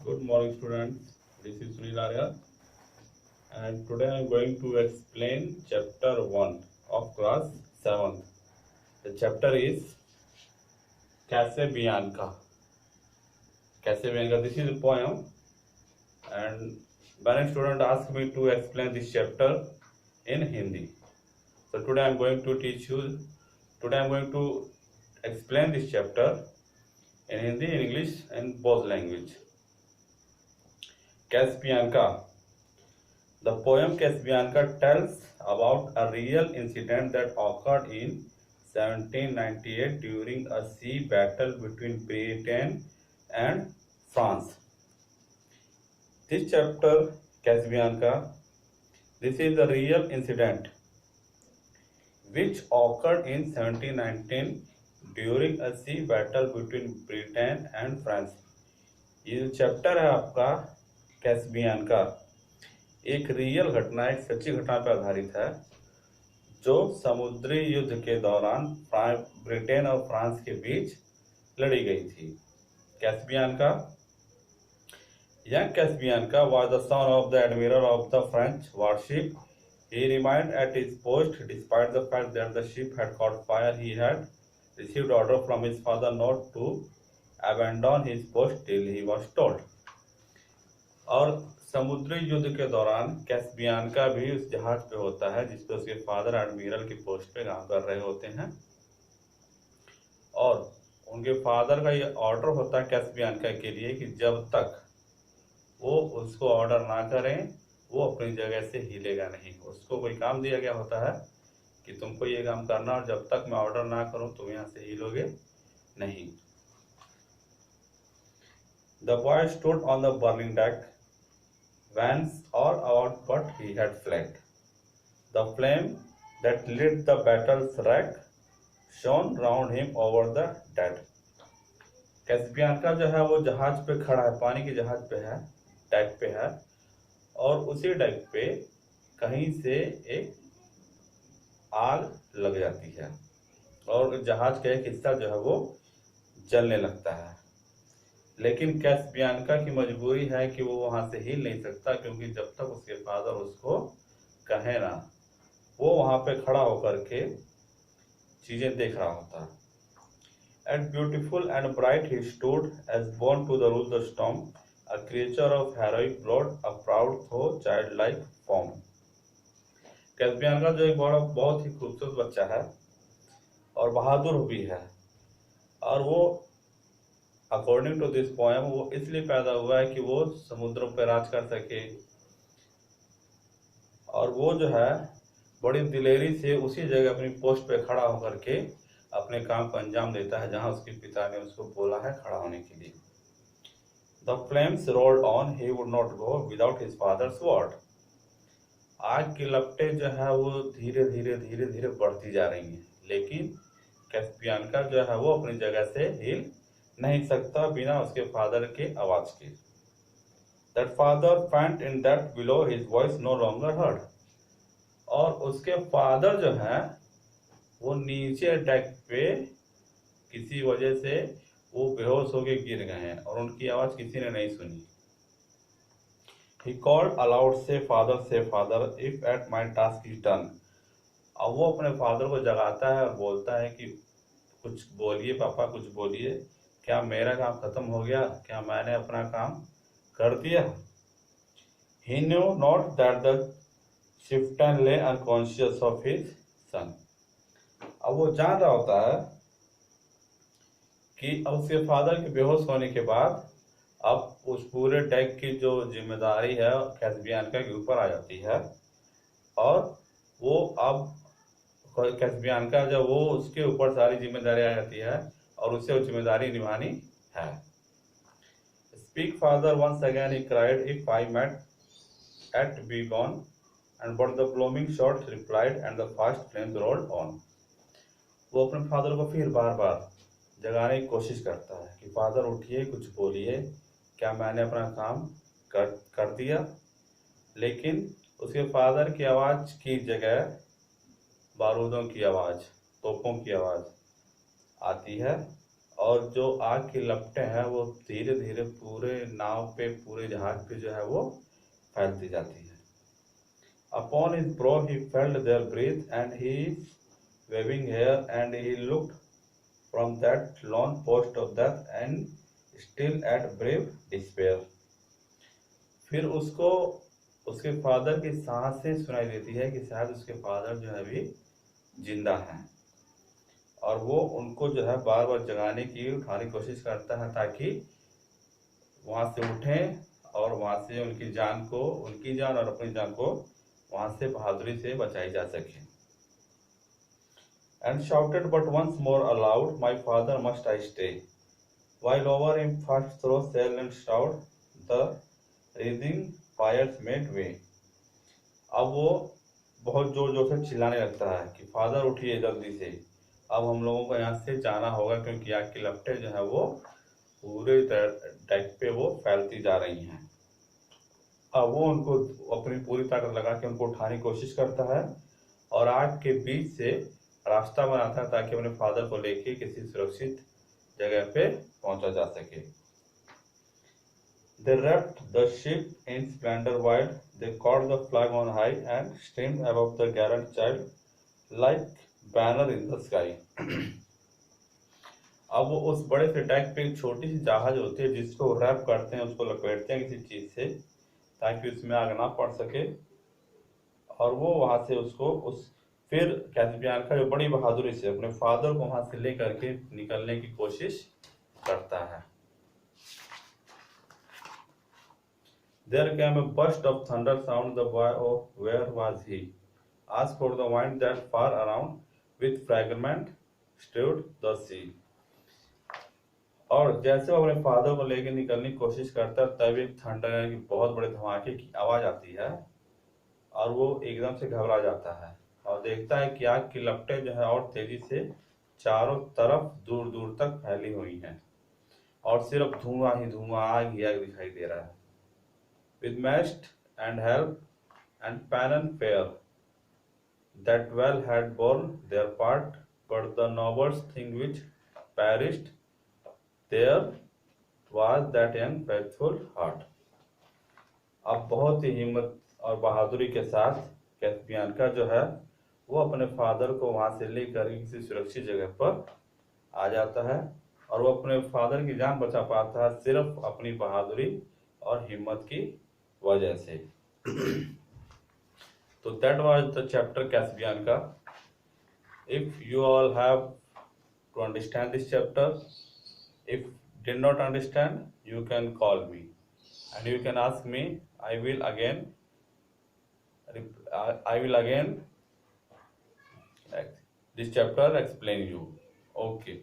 Good morning, students. This is Sunil Arya, and today I am going to explain chapter 1 of class 7th. The chapter is Casabianca. Casabianca, this is a poem, and many students asked me to explain this chapter in Hindi. So today I am going to teach you, today I am going to explain this chapter in Hindi, in English, and both language. Casabianca. The poem Casabianca tells about a real incident that occurred in 1798 during a sea battle between Britain and France. This chapter, Casabianca, this is the real incident which occurred in 1719 during a sea battle between Britain and France. ये जो chapter है आपका कैसबियानका एक real घटना, एक सच्ची घटना पर आधारित है जो समुद्री युद्ध के दौरान ब्रिटेन और फ्रांस के बीच लड़ी गई थी। कैसबियानका Young Casabianca was the son of the admiral of the French warship. He remained at his post despite the fact that the ship had caught fire. He had received order from his father not to abandon his post till he was told. और समुद्री युद्ध के दौरान कैसबियानका भी उस जहाज पे होता है जिसपे उसके फादर एडमिरल की पोस्ट पे काम कर रहे होते हैं और उनके फादर का ये ऑर्डर होता है कैसबियानका के लिए कि जब तक वो उसको ऑर्डर ना करें वो अपनी जगह से हिलेगा नहीं। उसको कोई काम दिया गया होता है कि तुमको ये काम करना और जब तक मैं ऑर्डर ना करूं तुम यहाँ से हिलोगे नहीं। The boy stood on the burning deck. Vents all out, but he had fled. The flame that lit the battle's wreck shone round him over the dead. कैसबियानका जो है वो जहाज पे खड़ा है, पानी के जहाज पे है, डेक पे है और उसी डेक पे कहीं से एक आग लग जाती है और जहाज का एक हिस्सा जो है वो जलने लगता है। लेकिन कैसबियानका की मजबूरी है कि वो वहां से हिल नहीं सकता क्योंकि जब तक उसके फादर उसको कहे ना वो वहां पे खड़ा होकर के चीजें देख रहा होता। And beautiful and bright he stood as born to the rule the storm, a creature of heroic blood, a proud though childlike form. कैसबियानका जो एक बहुत ही खूबसूरत बच्चा है और बहादुर भी है और वो अकॉर्डिंग टू दिस पोएम वो इसलिए पैदा हुआ है कि वो समुद्रों पर राज कर सके और वो जो है बड़ी दिलेरी से उसी जगह अपनी पोस्ट पे खड़ा होकर के अपने काम को अंजाम देता है जहां उसके पिता ने उसको बोला है खड़ा होने के लिए। The flames rolled on, he would not go without his father's word. आग की लपटें जो है वो धीरे धीरे बढ़ती जा रही हैं लेकिन कैसबियानका जो है वो अपनी जगह से हिल नहीं सकता बिना उसके फादर के आवाज के। That father faint in that below his voice no longer heard. और उसके फादर जो है वो नीचे डेक पे किसी वजह से वो बेहोश होके गिर गए हैं और उनकी आवाज किसी ने नहीं सुनी। He called aloud, say father, if at my task is done. अब वो अपने फादर को जगाता है और बोलता है कि कुछ बोलिए पापा, कुछ बोलिए, क्या मेरा काम खत्म हो गया, क्या मैंने अपना काम कर दिया। He knew not that the chieftain lay unconscious of his son. अब वो जान रहा होता है कि अब उसके फादर के बेहोश होने के बाद अब उस पूरे डेक की जो जिम्मेदारी है कैसबियानका के ऊपर आ जाती है और वो अब कैसबियानका जब वो उसके ऊपर सारी जिम्मेदारी आ जाती है और उसे वो जिम्मेदारी निभानी है। Speak father, once again he cried, if I met at be gone, and but the blooming shot replied and the fast flames rolled on. वो अपने फादर को फिर बार बार जगाने की कोशिश करता है कि फादर उठिए, कुछ बोलिए, क्या मैंने अपना काम कर दिया। लेकिन उसके फादर की आवाज की जगह बारूदों की आवाज, तोपों की आवाज आती है और जो आग की लपटें हैं वो धीरे धीरे पूरे नाव पे, पूरे जहाज पे जो है वो फैलती जाती है। Upon his brow he felt their breath, and his waving hair, and he looked from that lone post of death and still at brave despair. फिर उसको उसके फादर की सांसें सुनाई देती है कि शायद उसके फादर जो है अभी जिंदा हैं, और वो उनको जो है बार बार जगाने की, उठाने की कोशिश करता है ताकि वहां से उठें और वहां से उनकी जान और अपनी जान को वहां से बहादुरी से बचाई जा सके। And shouted but once more aloud, "My father, must I stay?" While over him fast through sail and shroud, the wreathing fires made way. अब वो बहुत जोर जोर से चिल्लाने लगता है कि फादर उठिए जल्दी से, अब हम लोगों को यहाँ से जाना होगा, क्योंकि आग की लपटें जो है वो पूरे डेक पे वो फैलती जा रही हैं। अब वो उनको अपनी पूरी ताकत लगा के उनको उठाने की कोशिश करता है और आग के बीच से रास्ता बनाता है ताकि अपने फादर को लेके किसी सुरक्षित जगह पे पहुंचा जा सके। They wrapped the ship in splendor wide, they caught the flag on high and streamed above the gallant child like banner in the sky. अब वो उस बड़े से डेक पे एक छोटी सी जहाज होती है जिसको रैप करते हैं, उसको लपेटते हैं किसी चीज से ताकि उसमें आग ना पड़ सके, और वो वहां से उसको फिर कैस्पियन का जो बड़ी बहादुरी से अपने फादर को वहां से लेकर के निकलने की कोशिश करता है। There came a burst of thunder sound. The boy, oh, where was he? Asked for the wind that far around, with fragment stirred the sea. और जैसे वो अपने फादर को लेकर निकलने की कोशिश करता है, तब एक थंडर की बहुत बड़े धमाके की आवाज आती है और वो एकदम से घबरा जाता है और देखता है कि आग की लपटें जो है और तेजी से चारों तरफ दूर दूर तक फैली हुई हैं और सिर्फ धुआं ही धुआं, आग ही आग दिखाई दे रहा है। With mast and help and Pan fair, that well had borne their part, but the noblest thing which perished there was that young faithful heart. अब बहुत ही हिम्मत और बहादुरी के साथ कैस्पियन का जो है वो अपने फादर को वहां से लेकर किसी सुरक्षित जगह पर आ जाता है और वो अपने फादर की जान बचा पाता है सिर्फ अपनी बहादुरी और हिम्मत की वजह से। तो that was the chapter Caspian का। If you all have to understand this chapter, if did not understand, you can call me and you can ask me. I will again this chapter explain you. Okay.